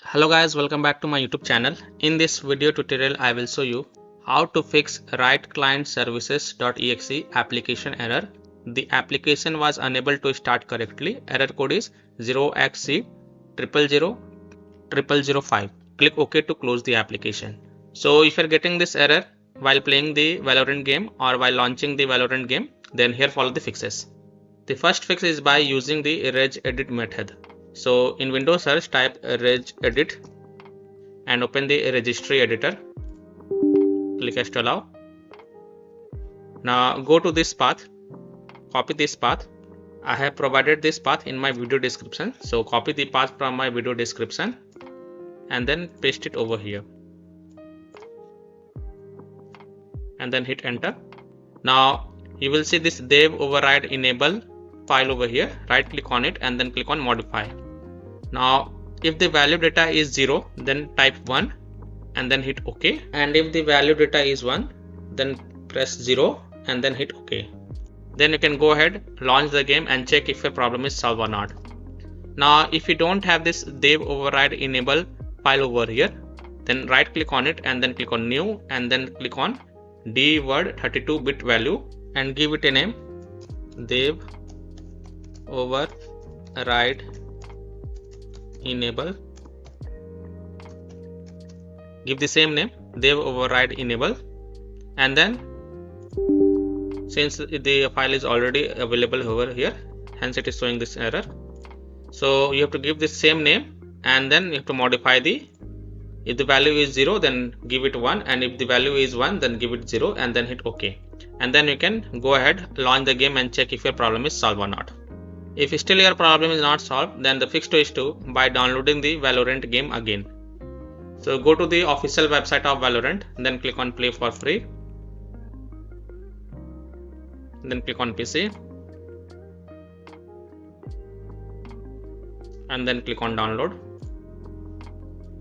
Hello guys, welcome back to my YouTube channel. In this video tutorial I will show you how to fix Riotclientservices.exe application error. The application was unable to start correctly. Error code is 0xc0000005. Click OK to close the application. So if you are getting this error while playing the Valorant game or while launching the Valorant game, then here follow the fixes. The first fix is by using the regedit method. So in Windows search type regedit and open the registry editor. Click yes to allow. Now go to this path, copy this path. I have provided this path in my video description. So copy the path from my video description and then paste it over here. And then hit enter. Now you will see this dev override enable file over here. Right click on it and then click on modify. Now if the value data is 0, then type 1 and then hit OK, and if the value data is 1, then press 0 and then hit OK. Then you can go ahead, launch the game and check if your problem is solved or not. Now if you don't have this dev override enable file over here, then right click on it and then click on new and then click on dword 32-bit value and give it a name, dev override enable. Give the same name, dev override enable, and then since the file is already available over here, hence it is showing this error. So you have to give the same name and then you have to modify the, if the value is 0 then give it 1, and if the value is 1 then give it 0 and then hit OK. And then you can go ahead, launch the game and check if your problem is solved or not. If still your problem is not solved, then the fix is to by downloading the Valorant game again. So go to the official website of Valorant, then click on play for free, then click on PC and then click on download.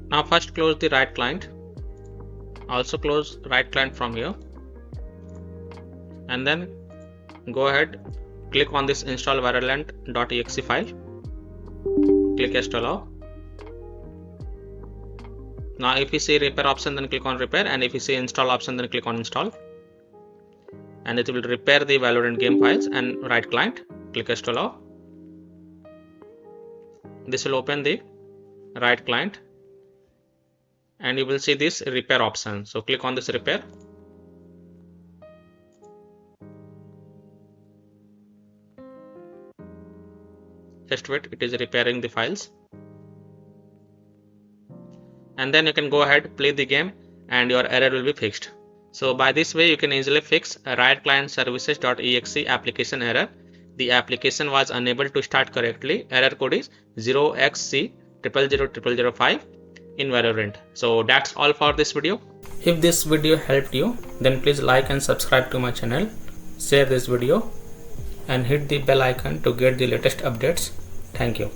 Now first close the Riot client, also close Riot client from here, and then go ahead, click on this install Valorant.exe file, click yes to allow. Now if you see repair option, then click on repair, and if you see install option, then click on install, and it will repair the Valorant game files. And Riot client, click yes to allow. This will open the Riot client and you will see this repair option. So click on this repair. Just wait, it is repairing the files. And then you can go ahead, play the game and your error will be fixed. So by this way you can easily fix a Riotclientservices.exe application error. The application was unable to start correctly. Error code is 0xc0000005 in Valorant. So that's all for this video. If this video helped you, then please like and subscribe to my channel, share this video and hit the bell icon to get the latest updates. Thank you.